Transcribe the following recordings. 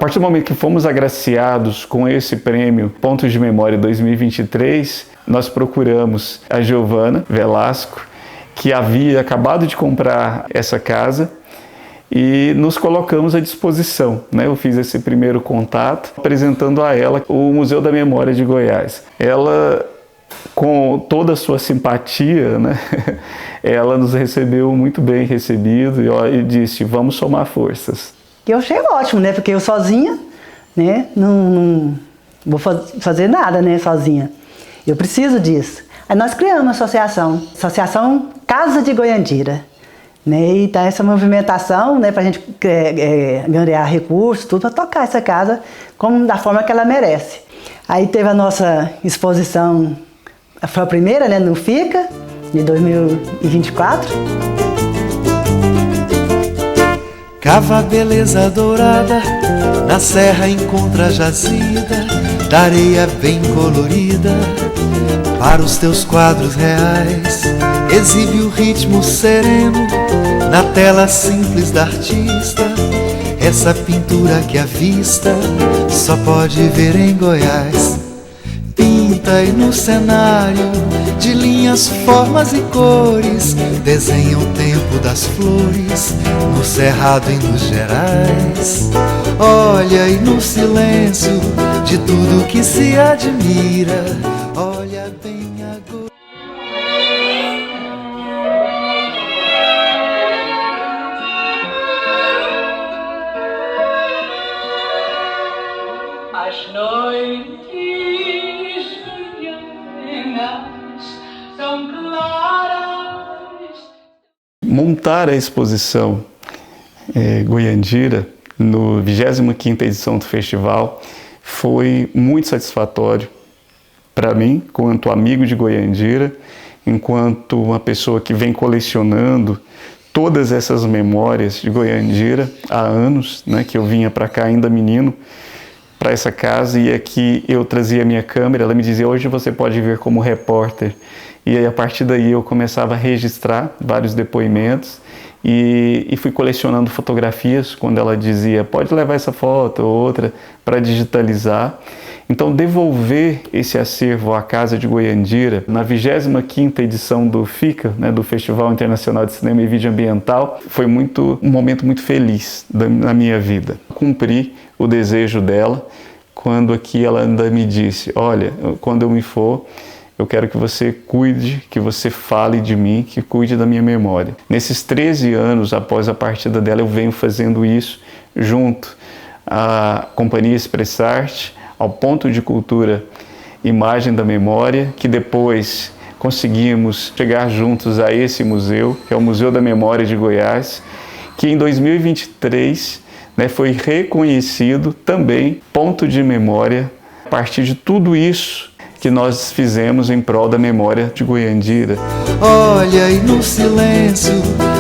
partir do momento que fomos agraciados com esse prêmio Pontos de Memória 2023, nós procuramos a Giovana Velasco, que havia acabado de comprar essa casa, e nos colocamos à disposição, né? Eu fiz esse primeiro contato apresentando a ela o Museu da Memória de Goiás. Ela, com toda a sua simpatia, né? Ela nos recebeu muito bem recebido e disse, vamos somar forças. Eu achei ótimo, né? Porque eu sozinha, né? Não vou fazer nada, né? Sozinha. Eu preciso disso. Aí nós criamos uma Associação Casa de Goiandira. Né? E tá essa movimentação, né? Para a gente ganhar recursos, tudo, para tocar essa casa da forma que ela merece. Aí teve a nossa exposição, foi a primeira, né? No FICA, de 2024. Cava a beleza dourada, na serra encontra a jazida, da areia bem colorida, para os teus quadros reais. Exibe o ritmo sereno, na tela simples da artista, essa pintura que a vista só pode ver em Goiás. Pinta aí no cenário, de linhas, formas e cores, desenha o tempo das flores, no cerrado e nos gerais. Olha aí no silêncio, de tudo que se admira, olha bem agora. As noites julianas são claras. Montar a exposição Goiandira no 25ª edição do festival foi muito satisfatório para mim, enquanto amigo de Goiandira, enquanto uma pessoa que vem colecionando todas essas memórias de Goiandira há anos, né, que eu vinha para cá ainda menino, para essa casa, e aqui eu trazia a minha câmera, ela me dizia, hoje você pode vir como repórter. E aí, a partir daí eu começava a registrar vários depoimentos e fui colecionando fotografias quando ela dizia, pode levar essa foto ou outra para digitalizar. Então, devolver esse acervo à Casa de Goiandira, na 25ª edição do FICA, né, do Festival Internacional de Cinema e Vídeo Ambiental, foi um momento muito feliz na minha vida. Cumpri o desejo dela, quando aqui ela ainda me disse, olha, quando eu me for, eu quero que você cuide, que você fale de mim, que cuide da minha memória. Nesses 13 anos após a partida dela, eu venho fazendo isso junto à Companhia Expressarte, ao Ponto de Cultura Imagem da Memória, que depois conseguimos chegar juntos a esse museu, que é o Museu da Memória de Goiás, que em 2023 foi reconhecido também ponto de memória a partir de tudo isso que nós fizemos em prol da memória de Goiandira. Olha aí no silêncio,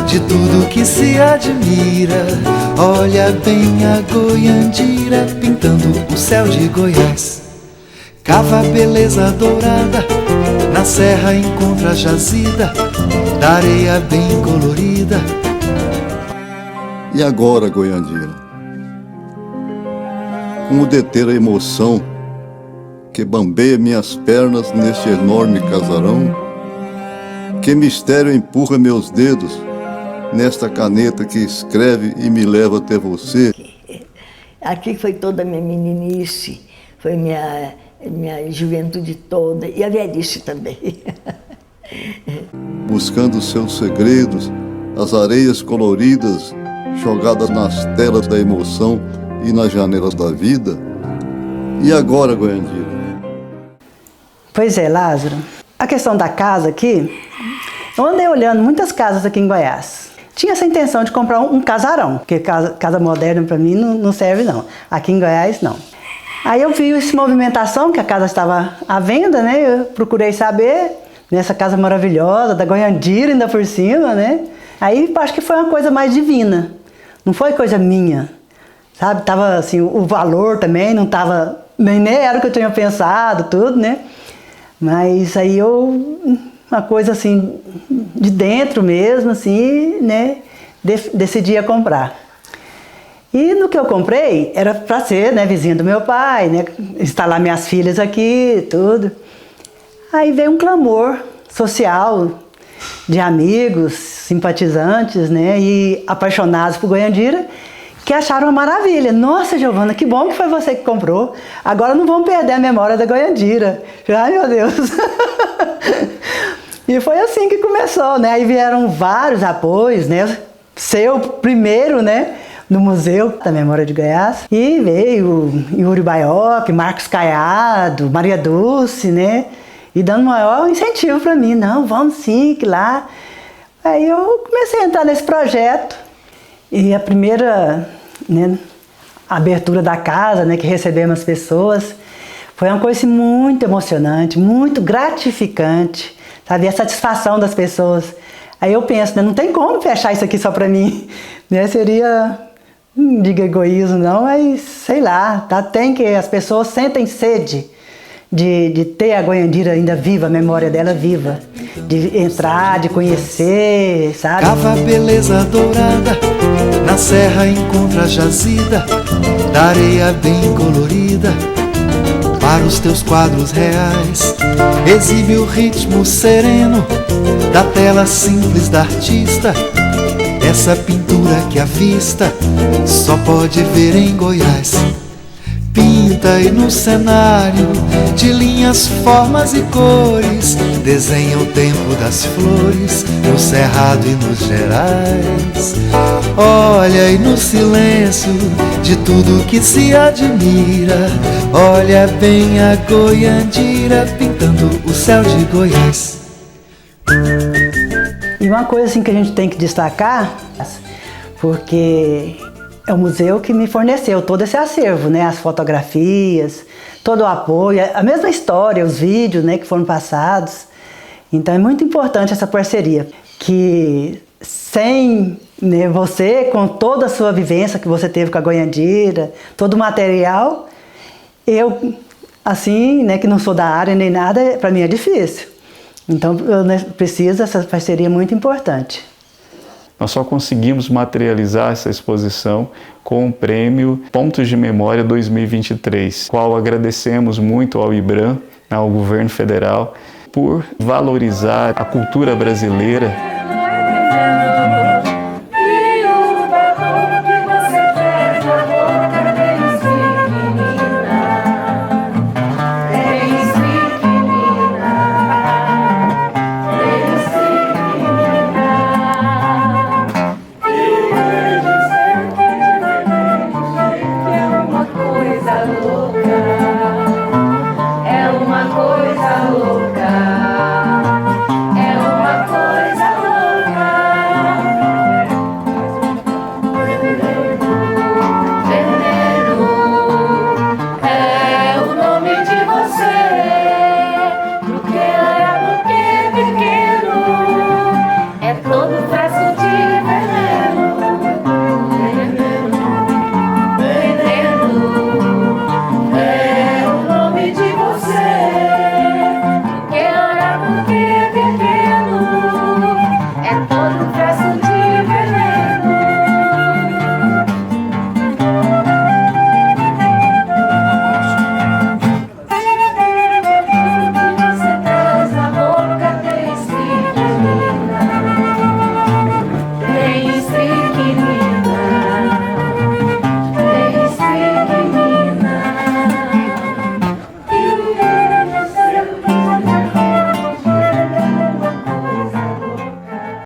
de tudo que se admira, olha bem a Goiandira pintando o céu de Goiás. Cava a beleza dourada, na serra encontra a jazida, da areia bem colorida. E agora, Goiandira? Como deter a emoção que bambeia minhas pernas neste enorme casarão? Que mistério empurra meus dedos nesta caneta que escreve e me leva até você? Aqui foi toda a minha meninice, foi minha juventude toda e a velhice também. Buscando seus segredos, as areias coloridas jogadas nas telas da emoção e nas janelas da vida. E agora, Goiandira? Pois é, Lázaro. A questão da casa aqui, eu andei olhando muitas casas aqui em Goiás. Tinha essa intenção de comprar um casarão, porque casa moderna para mim não serve não. Aqui em Goiás não. Aí eu vi essa movimentação, que a casa estava à venda, né? Eu procurei saber, nessa casa maravilhosa, da Goiandira ainda por cima, né? Aí acho que foi uma coisa mais divina. Não foi coisa minha, sabe? Tava assim, o valor também não tava, nem era o que eu tinha pensado, tudo, né? Mas aí uma coisa assim, de dentro mesmo, assim, né? Decidi comprar. E no que eu comprei, era para ser, né, vizinha do meu pai, né, instalar minhas filhas aqui, tudo. Aí veio um clamor social de amigos, simpatizantes, né, e apaixonados por Goiandira, que acharam uma maravilha. Nossa, Giovana, que bom que foi você que comprou. Agora não vamos perder a memória da Goiandira. Ai, meu Deus. E foi assim que começou, né? Aí vieram vários apoios, né? Seu primeiro, né? No Museu da Memória de Goiás. E veio Yuri Baiocchi, Marcos Caiado, Maria Dulce, né? E dando maior incentivo para mim. Não, vamos sim, que lá. Aí eu comecei a entrar nesse projeto. E a primeira, né, abertura da casa, né, que recebemos as pessoas, foi uma coisa assim, muito emocionante, muito gratificante, sabe? A satisfação das pessoas. Aí eu penso, né, não tem como fechar isso aqui só para mim, né? Seria, não digo egoísmo não, mas sei lá, tá? Tem que as pessoas sentem sede de ter a Goiandira ainda viva, a memória dela viva, de entrar, de conhecer, sabe? Cava a beleza dourada, na serra encontra a jazida da areia bem colorida. Para os teus quadros reais, exibe o ritmo sereno da tela simples da artista. Essa pintura que a vista só pode ver em Goiás. Pinta aí no cenário de linhas, formas e cores, desenha o tempo das flores no cerrado e nos gerais. Olha aí no silêncio de tudo que se admira, olha bem a Goiandira pintando o céu de Goiás. E uma coisa assim que a gente tem que destacar, porque é o museu que me forneceu todo esse acervo, né? As fotografias, todo o apoio, a mesma história, os vídeos, né, que foram passados. Então é muito importante essa parceria, que sem, né, você, com toda a sua vivência que você teve com a Goiandira, todo o material, eu, assim, né, que não sou da área nem nada, para mim é difícil. Então eu, né, preciso dessa parceria muito importante. Nós só conseguimos materializar essa exposição com o prêmio Pontos de Memória 2023, qual agradecemos muito ao IBRAM, ao governo federal, por valorizar a cultura brasileira. Porque